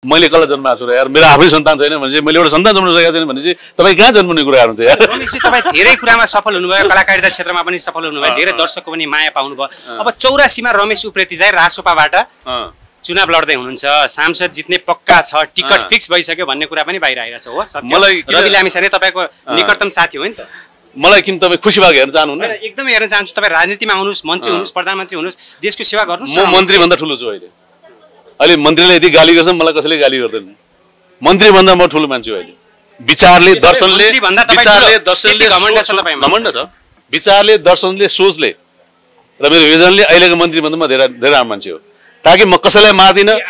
मैले कसलाई जन्माएको छु र यार, मेरो आफै सन्तान छैन भने चाहिँ, मैले एउटा सन्तान जन्माउन सकेको छैन भने चाहिँ तपाईँ कहाँ जन्माउने कुरा गर्नुहुन्छ यार? रमेशजी तपाईँ धेरै कुरामा सफल हुनुभयो, कलाकारिता क्षेत्रमा पनि सफल हुनुभयो, धेरै दर्शकको पनि माया पाउनुभयो। अब 84मा रमेश उप्रेती चाहिँ रासोपाबाट चुनाव लड्दै हुनुहुन्छ, सांसद जित्ने पक्का छ, टिकट फिक्स भइसक्यो भन्ने कुरा पनि बाहिर आइरहेछ हो? मलाई रवि लामिछाने तपाईँको निकटतम साथी हो नि त। मलाई किन तपाईँ खुसी भएको हेर्न चाहनुहुन्न? एकदमै हेर्न चाहन्छु। तपाईँ राजनीतिमा आउनुहोस्, मन्त्री हुनुहोस्, प्रधानमन्त्री हुनुहोस्, देशको सेवा गर्नुहोस्। म मन्त्रीभन्दा ठुलो छु अहिले। अहिले मन्त्रीले यति गाली गर्छ, मलाई कसैले गाली गर्दैन। मन्त्रीभन्दा म ठुलो मान्छे हो अहिले। विचारले, दर्शनले, घमण्ड छ। विचारले, दर्शनले, सोचले र मेरो भिजनले अहिलेको मन्त्रीभन्दा म धेरै राम्रो मान्छे हो। ताकि म कसैलाई मार्दिनँ।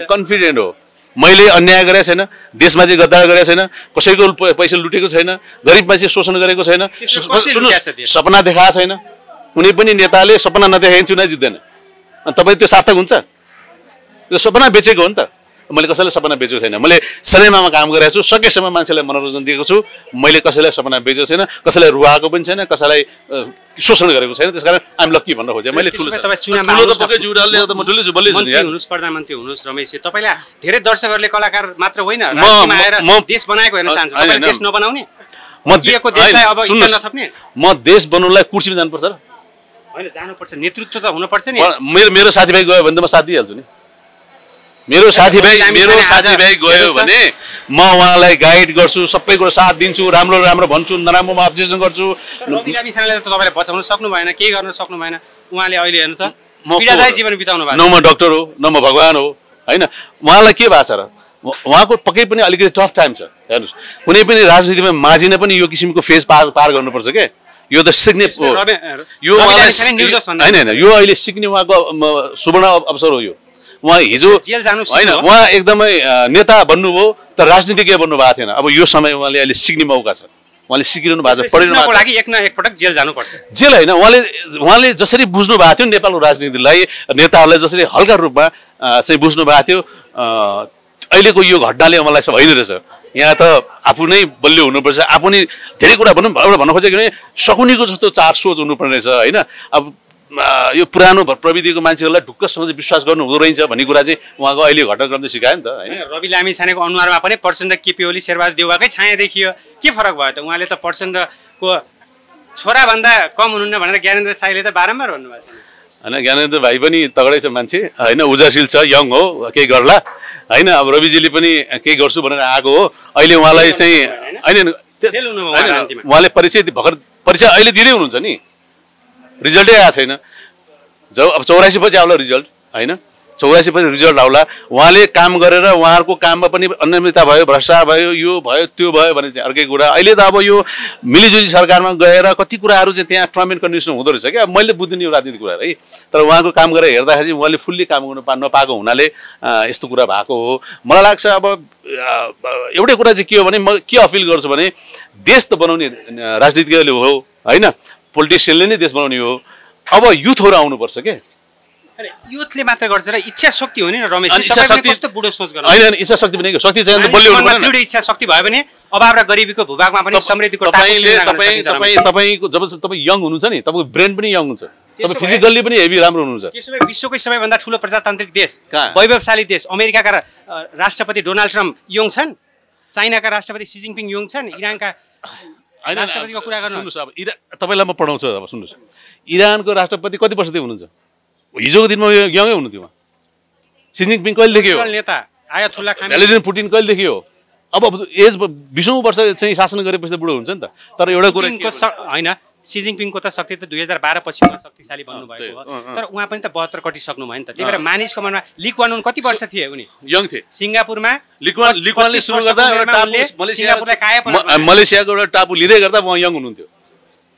कन्फिडेन्ट हो। मैले अन्याय गरेको छैन, देशमा चाहिँ गद्दार गरेको छैन, कसैको पैसा लुटेको छैन, गरिब मान्छे शोषण गरेको छैन। सुन्नुहोस्, सपना देखाएको छैन। कुनै पनि नेताले सपना नदेखाइ चुनाव जित्दैन। अनि तपाईँ त्यो सार्थक हुन्छ? त्यो सपना बेचेको हो नि त। मैले कसैलाई सपना बेचेको छैन। मैले सिनेमामा काम गरेको छु, सकेसम्म मान्छेलाई मनोरञ्जन दिएको छु। मैले कसैलाई सपना बेचेको छैन, कसैलाई रुवाएको पनि छैन, कसैलाई शोषण गरेको छैन। त्यसकारण आइम लक्की भन्न खोजेँ मैले। प्रधानमन्त्री हुनुहोस् रमेशजी, तपाईँलाई धेरै दर्शकहरूले कलाकार मात्र होइन देश बनाएको हेर्न चाहन्छ। तपाईँले देश नबनाउने, म देश बनाउनलाई कुर्सीमा जानुपर्छ र? होइन, जानुपर्छ, नेतृत्व त हुनुपर्छ नि। मेरो साथीभाइ गयो भने त म साथ दिइहाल्छु नि। मेरो साथीभाइ गयो भने म उहाँलाई गाइड गर्छु, सबै कुरो साथ दिन्छु, राम्रो राम्रो भन्छु, नराम्रोमा अब्जेक्सन गर्छु। रवि लामिछानेले त तपाईँले बचाउन सक्नु भएन, केही गर्न सक्नु भएन। उहाँले अहिले हेर्नु त पीडादायी जीवन बिताउनु भएको। न म डक्टर हो, न म भगवान हो, होइन। उहाँलाई के भएको छ र? उहाँको पक्कै पनि अलिकति टफ टाइम छ। हेर्नुहोस्, कुनै पनि राजनीतिमा माझिन पनि यो किसिमको फेज पार गर्नुपर्छ के। यो त सिक्ने हो, यो होइन, यो अहिले सिक्ने उहाँको सुवर्ण अवसर हो। यो उहाँ हिजो होइन, उहाँ एकदमै नेता बन्नुभयो तर राजनीतिज्ञ बन्नु भएको थिएन। अब यो समय उहाँले अहिले सिक्ने मौका छ। उहाँले सिकिरहनु भएको छ, पढिरहनु भएको लागि एक न एक पटक जेल जानुपर्छ। जेल होइन, उहाँले जसरी बुझ्नु भएको थियो नेपालको राजनीतिलाई, नेताहरूलाई जसरी हल्का रूपमा चाहिँ बुझ्नु भएको थियो, अहिलेको यो घटनाले मलाई सब होइन रहेछ। यहाँ त आफू नै बलियो हुनुपर्छ, आफू नै धेरै कुरा भन्न खोजेको भने शकुनीको जस्तो चार सोच हुनुपर्ने रहेछ, होइन। अब यो पुरानो प्रविधिको मान्छेहरूलाई ढुक्कसँग चाहिँ विश्वास गर्नु हुँदो रहेछ भन्ने कुरा चाहिँ उहाँको अहिले घटनाक्रमले सिकायो नि त, होइन। रवि लामिछानेको अनुहारमा पनि प्रचण्ड, केपी ओली, शेरबहादुर देउवाकै छाया देखियो। के फरक भयो त? उहाँले त प्रचण्डको छोराभन्दा कम हुनुहुन्न भनेर ज्ञानेन्द्र साईले त बारम्बार भन्नुभएको छ, होइन। ज्ञानेन्द्र भाइ पनि तगडै छ मान्छे, होइन, उजासिल छ, यङ हो, केही गर्ला, होइन। अब रविजीले पनि केही गर्छु भनेर आएको हो। अहिले उहाँलाई चाहिँ होइन, उहाँले परिचय अहिले दिँदै हुनुहुन्छ नि, रिजल्टै आएको छैन। जब अब 84 पछि आउला रिजल्ट, होइन, 84 पछि रिजल्ट आउला। उहाँले काम गरेर उहाँहरूको काममा पनि अनियमितता भयो, भ्रष्टाचार भयो, यो भयो त्यो भयो भने चाहिँ अर्कै कुरा। अहिले त अब यो मिलिजुली सरकारमा गएर कति कुराहरू चाहिँ त्यहाँ टर्म एन्ड कन्डिसन हुँदो रहेछ क्या। मैले बुझ्दिनँ यो राजनीतिक कुरा है, तर उहाँको काम गरेर हेर्दाखेरि उहाँले फुल्ली काम गर्नु नपाएको हुनाले यस्तो कुरा भएको हो। मलाई लाग्छ अब एउटै कुरा चाहिँ के हो भने, म के अपिल गर्छु भने, देश त बनाउने राजनीतिज्ञले हो, होइन, पोलिटिसियनले नै देश बनाउने हो। अब युथहरू आउनुपर्छ के। अरे युथले मात्र गर्छ र इच्छा शक्ति हो नि रमेश। कस्तो बुढो सोच गर्नु? होइन, इच्छा शक्ति पनि शक्ति चाहिँ बलियो हुनु पर्छ। दृढ इच्छा शक्ति भयो भने अभाव र गरिबीको भूभागमा पनि समृद्धिको तपाईँ जब तपाईँ यङ हुनुहुन्छ नि, तपाईँको ब्रेन पनि यङ हुन्छ, तपाईँ फिजिकल्ली पनि हेभी राम्रो हुनुहुन्छ। त्यसो भए विश्वकै सबैभन्दा ठुलो प्रजातान्त्रिक देश, वैभवशाली देश अमेरिकाका राष्ट्रपति डोनाल्ड ट्रम्प यङ छन्, चाइनाका राष्ट्रपति सी जिनपिङ यङ छन्, इरानका राष्ट्रपतिको कुरा गर्नुहोस्। अब तपाईँलाई म पढाउँछु। अब सुन्नुहोस्, इरानको राष्ट्रपति कति वर्षदेखि हुनुहुन्छ? हिजोको दिनमा यङै हुनुहुन्थ्यो उहाँ। सी जिनपिङ कहिलेदेखि हो? नेता आयातुल्लाह खामेनी, भ्लादिमिर पुटिन कहिलेदेखि हो? अब एज 20औं वर्ष चाहिँ शासन गरेपछि त बुढो हुन्छ नि त। तर एउटा कुरा होइन, सी जिनपिङको त शक्ति त 2012 पछि उहाँ शक्तिशाली बन्नुभएको हो, तर उहाँ पनि त 72 कटिसक्नु भयो नि त। त्यही भएर मानिसको मनमा ली कुआन उन कति वर्ष थिए उनी? यङ थिए। सिङ्गापुरमा ली कुआनले सुरु गर्दा एउटा टापु, मलेसियाको एउटा टापु लिँदै गर्दा उहाँ यङ हुनुहुन्थ्यो।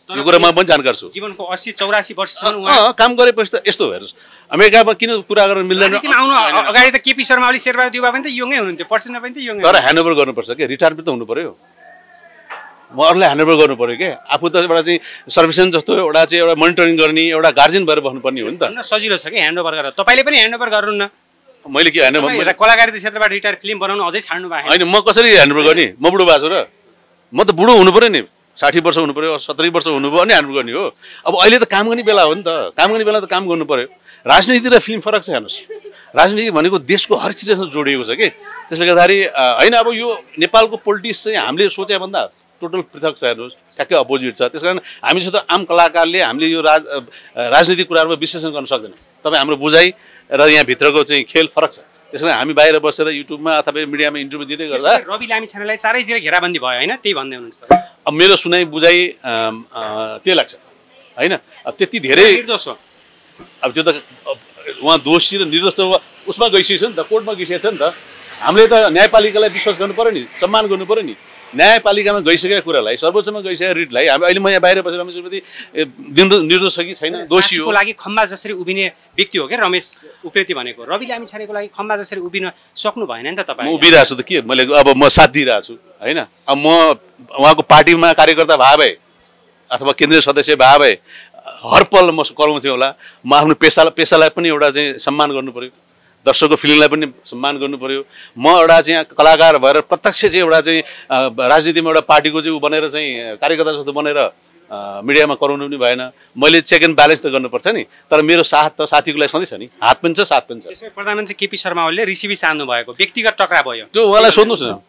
यो कुरा म पनि जानकार छु। जीवनको 80-84 वर्षसम्म उहाँ काम गरेपछि त यस्तो हेर्नुहोस्, अमेरिकामा किन कुरा गर्न मिल्दैन? आउनु अगाडि त केपी शर्मा ओली, शेरबहादुर देउवा पनि त यङै हुनुहुन्थ्यो, प्रचण्ड पनि त यङै। तर ह्यान्डओभर गर्नुपर्छ के, रिटायरमेन्ट त हुनु पर्यो। म अरूलाई ह्यान्डओभर गर्नु पर्यो के। आफू त एउटा चाहिँ सर्भिसेन्ट जस्तो एउटा चाहिँ एउटा मोनिटरिङ गर्ने एउटा गार्जियन भएर बस्नुपर्ने हो नि त। सजिलो छ कि ह्यान्डओभर गरेर? तपाईँले पनि ह्यान्डओभर गर्नुहुन्न। मैले के ह्यान्डओभर? कलाकारिता क्षेत्रबाट रिटायर फिल्म बनाउनु अझै छाड्नु भएको होइन। म कसरी ह्यान्डओभर गर्ने? म बुढो भएको छु र? म त बुढो हुनु पर्यो नि, 60 वर्ष हुनु पर्यो, 70 वर्ष हुनुभयो अनि ह्यान्डओभर गर्ने हो। अब अहिले त काम गर्ने बेला हो नि त, काम गर्ने बेला त काम गर्नु पर्यो। राजनीति र फिल्म फरक छ हेर्नुहोस्। राजनीति भनेको देशको हर चिजसँग जोडिएको छ कि, त्यसले गर्दाखेरि होइन अब यो नेपालको पोलिटिक्स चाहिँ हामीले सोचेभन्दा टोटल पृथक छ हेर्नुहोस्, ट्याक्कै अपोजिट छ। त्यस कारण हामीसित आम कलाकारले हामीले यो राजनीतिक कुराहरूमा विश्लेषण गर्न सक्दैन। तपाईँ हाम्रो बुझाइ र यहाँभित्रको चाहिँ खेल फरक छ। त्यस कारण हामी बाहिर बसेर युट्युबमा अथवा मिडियामा इन्टरभ्यू दिँदै गर्दा रवि लामिछानेलाई चारैतिर घेराबन्दी भयो होइन, त्यही भन्दै हुनुहुन्छ। अब मेरो सुनाइ बुझाइ त्यही लाग्छ होइन। अब त्यति धेरै निर्दोष हो, अब त्यो त उहाँ दोषी र निर्दोष त उसमा गइसकेको छ नि त, कोर्टमा गइसकेको छ नि त। हामीले त न्यायपालिकालाई विश्वास गर्नु पऱ्यो नि, सम्मान गर्नु पऱ्यो नि। न्यायपालिकामा गइसकेको कुरालाई, सर्वोच्चमा गइसकेको रिटलाई हामी अहिले म यहाँ बाहिर बसेर रमेश उप्रेती निर्दोष छ कि छैन, दोषी हो। को लागि खम्बा जसरी उभिने व्यक्ति हो क्या रमेश उप्रेती भनेको। रवि लामिछानेको लागि खम्बा जसरी उभिन सक्नु भएन नि त तपाईँ। म उभिरहेको छु त के, मैले अब म साथ दिइरहेको छु होइन। अब म उहाँको पार्टीमा कार्यकर्ता भए भए अथवा केन्द्रीय सदस्य भए भए हर पल म कराउँथेँ होला। म आफ्नो पेसालाई पनि एउटा चाहिँ सम्मान गर्नु पऱ्यो, दर्शकको फिलिङलाई पनि सम्मान गर्नु पऱ्यो। म एउटा चाहिँ कलाकार भएर प्रत्यक्ष चाहिँ एउटा चाहिँ राजनीतिमा एउटा पार्टीको चाहिँ ऊ बनेर चाहिँ कार्यकर्ता जस्तो बनेर मिडियामा कराउनु पनि भएन। मैले चेक एन्ड ब्यालेन्स त गर्नुपर्छ नि। तर मेरो साथ त साथीको लागि सधैँ छ नि, हात पनि छ साथ पनि छ। प्रधानमन्त्री केपी शर्मा ओलीले रिसिभी सान्नु भएको व्यक्तिगत टक्रा भयो, त्यो उहाँलाई सोध्नुहोस् न,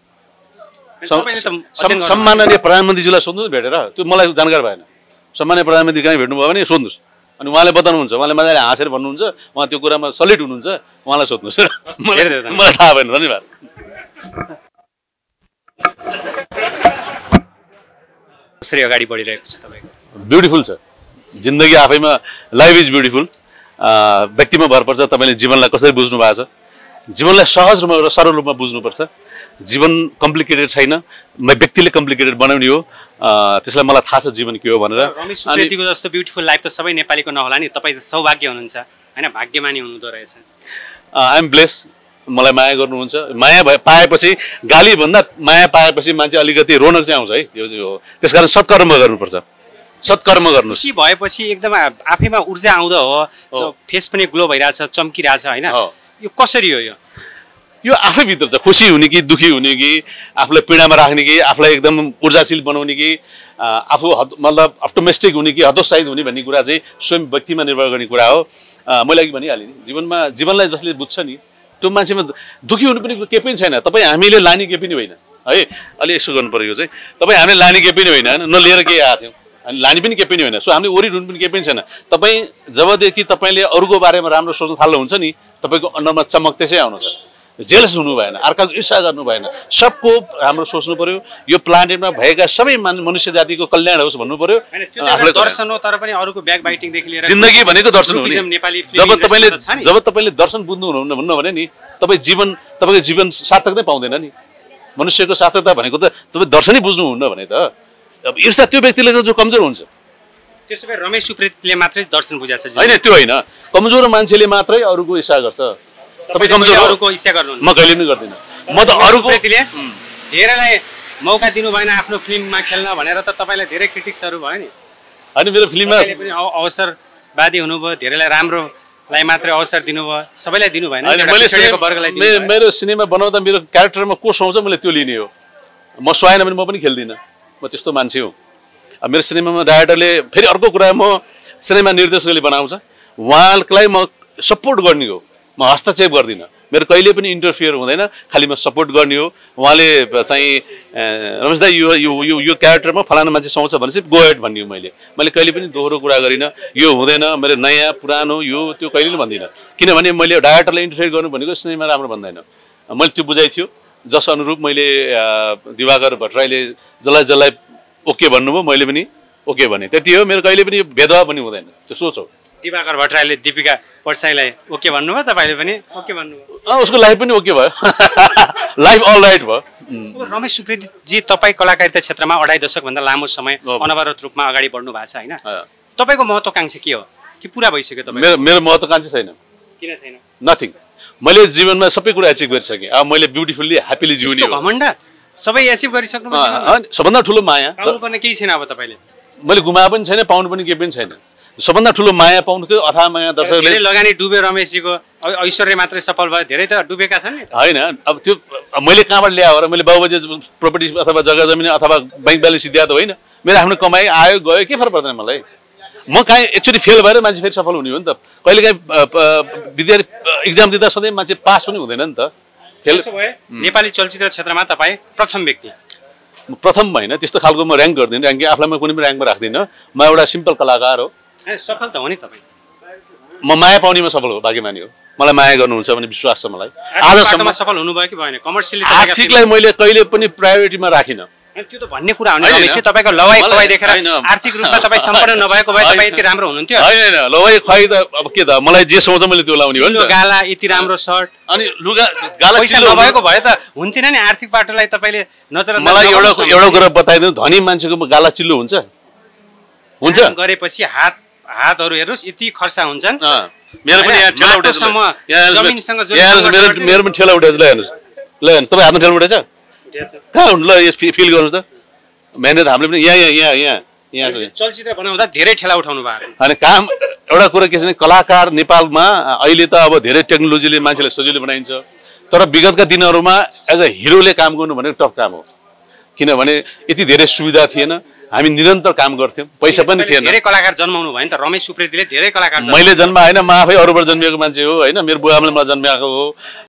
सम्माननीय प्रधानमन्त्रीज्यूलाई सोध्नुहोस् भेटेर, त्यो मलाई जानकार भएन। सम्माननीय प्रधानमन्त्री कहीँ भेट्नुभयो भने सोध्नुहोस्, अनि उहाँले बताउनुहुन्छ। उहाँले मजाले हाँसेर भन्नुहुन्छ, उहाँ त्यो कुरामा सलिड हुनुहुन्छ, उहाँलाई सोध्नुहोस्। मलाई थाहा भएन। धन्यवाद। कसरी अगाडि बढिरहेको छ तपाईँको? ब्युटिफुल छ जिन्दगी, आफैमा लाइफ इज ब्युटिफुल। व्यक्तिमा भर पर्छ तपाईँले जीवनलाई कसरी बुझ्नु भएको छ। जीवनलाई सहज रूपमा र सरल रूपमा बुझ्नुपर्छ। जीवन कम्प्लिकेटेड छैन, व्यक्तिले कम्प्लिकेटेड बनाउने हो। त्यसलाई मलाई थाहा छ जीवन के हो भनेर। रमेश उप्रेतीको जस्तो ब्युटिफुल लाइफ त सबै नेपालीको नहोला नि, तपाईँ सौभाग्य हुनुहुन्छ होइन, भाग्यमानी हुनुहुँदो रहेछ। आई एम ब्लेस, मलाई माया गर्नुहुन्छ। माया पाएपछि, गाली भन्दा माया पाएपछि मान्छे अलिकति रौनक चाहिँ आउँछ है, यो हो। त्यस कारण सत्कर्म गर्नुपर्छ, सत्कर्म गर्नु। खुसी भएपछि एकदम आफैमा ऊर्जा आउँदो हो, फेस पनि ग्लो भइरहेछ, चम्किरहेछ होइन। यो कसरी हो? यो आफैभित्र छ। खुसी हुने कि दुखी हुने कि आफूलाई पीडामा राख्ने कि आफूलाई एकदम ऊर्जाशील बनाउने कि आफू मतलब अप्टोमिस्टिक हुने कि हतोत्साहित हुने भन्ने कुरा चाहिँ स्वयं व्यक्तिमा निर्भर गर्ने कुरा हो। मैले अघि भनिहालेँ नि, जीवनलाई जसले बुझ्छ नि त्यो मान्छेमा दुखी हुनु पनि केही पनि छैन। तपाईँ हामीले लाने केही पनि होइन है, अलि यसो गर्नु पऱ्यो चाहिँ। तपाईँ हामीले लाने केही पनि होइन, नलिएर केही आएको थियौँ, अनि लाने पनि केही पनि होइन। सो हामीले ओरिड हुनु पनि केही पनि छैन। तपाईँ जबदेखि तपाईँले अरूको बारेमा राम्रो सोच्न थाल्नुहुन्छ नि, तपाईँको अनुहारमा चमक त्यसै आउनु छ। जेलस हुनु भएन, अर्काको ईर्षा गर्नु भएन, सबको राम्रो सोच्नु पर्यो। यो प्लानेटमा भएका सबै मनुष्य जातिको कल्याण होस् भन्नु पर्यो। आफूले दर्शन हो, तर पनि अरूको ब्याक बाइटिङदेखि लिएर जिन्दगी भनेको दर्शन हो नि। नेपाली जब तपाईँले दर्शन बुझ्नुहुन्न भन्नु भने नि तपाईँको जीवन सार्थक नै पाउँदैन नि। मनुष्यको सार्थकता भनेको त तपाईँ दर्शनै बुझ्नुहुन्न भने त अब ईर्षा त्यो व्यक्तिले जो कमजोर हुन्छ। त्यसो भए रमेश उप्रेतीले मात्रै दर्शन बुझाएको छ होइन, त्यो होइन। कमजोर मान्छेले मात्रै अरूको ईर्षा गर्छ। तपाईँ कमजोर अरूको ईर्षा गर्नु म कहिले पनि गर्दिनँ। म त अरूको धेरैलाई मौका दिनु भएन आफ्नो फिल्ममा खेल्न भनेर त तपाईँलाई धेरै क्रिटिक्सहरू भयो नि। होइन, मेरो फिल्ममा पनि अवसरवादी हुनुभयो, धेरैलाई राम्रोलाई मात्रै अवसर दिनुभयो, सबैलाई दिनु भएन। मेरो सिनेमा बनाउँदा मेरो क्यारेक्टरमा को सुहाउँछ मैले त्यो लिने हो। म सुहाएन भने म पनि खेल्दिनँ, म त्यस्तो मान्छे हो। मेरो सिनेमामा डाइरेक्टरले फेरि अर्को कुरा, म सिनेमा निर्देशकले बनाउँछ, उहाँलाई म सपोर्ट गर्ने हो, म हस्तक्षेप गर्दिनँ। मेरो कहिले पनि इन्टरफियर हुँदैन, खालि म सपोर्ट गर्ने हो। उहाँले चाहिँ रमेश दाइ यो क्यारेक्टरमा फलाना मान्छे सुहाउँछ भनेपछि गो हेड भन्ने हो। मैले कहिले पनि दोहोरो कुरा गरिनँ, यो हुँदैन, मेरो नयाँ पुरानो यो त्यो कहिले पनि भन्दिनँ। किनभने मैले डाइरेक्टरलाई इन्टरफियर गर्नु भनेको सिनेमा राम्रो भन्दैन। मैले त्यो बुझाइ थियो, जस अनुरूप मैले दिवाकर भट्टराईले जसलाई ओके भन्नुभयो मैले पनि ओके भने, त्यति हो। मेरो कहिले पनि भेदभाव पनि हुँदैन, त्यो सोच हो। दिवाकर भट्टराईले दीपिका पर्साईलाई ओके भन्नुभयो, तपाईँले पनि ओके भन्नुभयो, उसको लाइफ पनि ओके भयो, लाइफ अल राइट भयो। रमेश उप्रेती जी, तपाईँ कलाकारिता क्षेत्रमा 2.5 दशकभन्दा लामो समय अनवरत रूपमा अगाडि बढ्नु भएको छ होइन। तपाईँको महत्त्वाकांक्षा के हो कि पुरा भइसक्यो तपाईँ? मेरो महत्त्वाकांक्षा छैन। किन छैन? नथिङ। मैले जीवनमा सबै कुरा एचिभ गरिसकेँ। अब मैले ब्युटिफुल्ली ह्याप्पीली जिउने हो। घमण्ड सबै एचिभ गरिसक्नु, सबभन्दा ठुलो माया पाउनुपर्ने केही छैन। अब तपाईँले मैले गुमाए पनि छैन, पाउनु पनि केही पनि छैन। सबभन्दा ठुलो माया पाउनु थियो, अथाह माया। दर्शकले लगानी डुबे रमेशजीको ऐश्वर्य मात्रै सफल भयो, धेरै त डुबेका छन् नि। होइन, अब त्यो मैले कहाँबाट ल्यायो र मैले बाबुबाजे प्रोपर्टी अथवा जग्गा जमिन अथवा बैंक ब्यालेन्स दिए त होइन। मेरो आफ्नो कमाइ आयो गयो, के फरक पर्दैन मलाई। म कहीँ एक्चुअली फेल भएर मान्छे फेरि सफल हुने हो नि त कहिलेकाहीँ विद्यार्थी इक्जाम दिँदा सधैँ मान्छे पास पनि हुँदैन नि त फेल नेपाली चलचित्र क्षेत्रमा तपाईँ प्रथम व्यक्ति प्रथम होइन त्यस्तो खालको म ऱ्याङ्क गर्दिनँ ऱ्याङ्क आफूलाई म कुनै पनि ऱ्याङ्कमा राख्दिनँ म एउटा सिम्पल कलाकार हो सफल त हो नि तपाईँ म माया पाउनेमा सफल हो बाँकी मानी हो मलाई माया गर्नुहुन्छ भने विश्वास छ मलाई आजसम्म सफल हुनुभयो कि भएन कमर्सियली आर्थिकलाई मैले कहिले पनि प्रायोरिटीमा राखिनँ त्यो त भन्ने कुरा हो नि रमेश तपाईको लवाई खुवाई देखेर आर्थिक रूपमा तपाईँ सम्पन्न नभएको भए तपाईँ यति राम्रो हुनुहुन्थ्यो होइन लवाई खुवाई त अब के त मलाई जे सोच मैले त्यो लाउने हो नि त गाला यति राम्रो सर्ट अनि लुगा गाला पैसा नभएको भए त हुन्थेन नि आर्थिक बाटोलाई तपाईँले नजर मलाई एउटा कुरा बताइदिनु धनी मान्छेको गाला चिल्लो हुन्छ हुन्छ गरेपछि हातहरू हेर्नुहोस् यति खर्चा हुन्छन् मेरो पनि यहाँ ठेला उठेछ जमिनसँग मेरो पनि ठेला उठेछ ल हेर्नुहोस् ल हेर्नुहोस् तपाईँ आफ्नो ठेला उठेछ कहाँ हुनु ल यस फिल गर्नुहोस् त मेहनत हामीले पनि यहाँ चलचित्र बनाउँदा धेरै ठेला उठाउनु भएको अनि काम एउटा कुरा के छ भने कलाकार नेपालमा अहिले त अब धेरै टेक्नोलोजीले मान्छेलाई सजिलो बनाइन्छ तर विगतका दिनहरूमा एज अ हिरोले काम गर्नु भनेको टफ काम हो किनभने यति धेरै सुविधा थिएन हामी निरन्तर काम गर्थ्यौँ पैसा पनि थिएन धेरै कलाकार जन्माउनु भयो नि त रमेश उप्रेतीले धेरै कलाकार मैले जन्म होइन म आफै अरूबाट जन्मिएको मान्छे हो होइन मेरो बुवाआमाले मलाई जन्माएको हो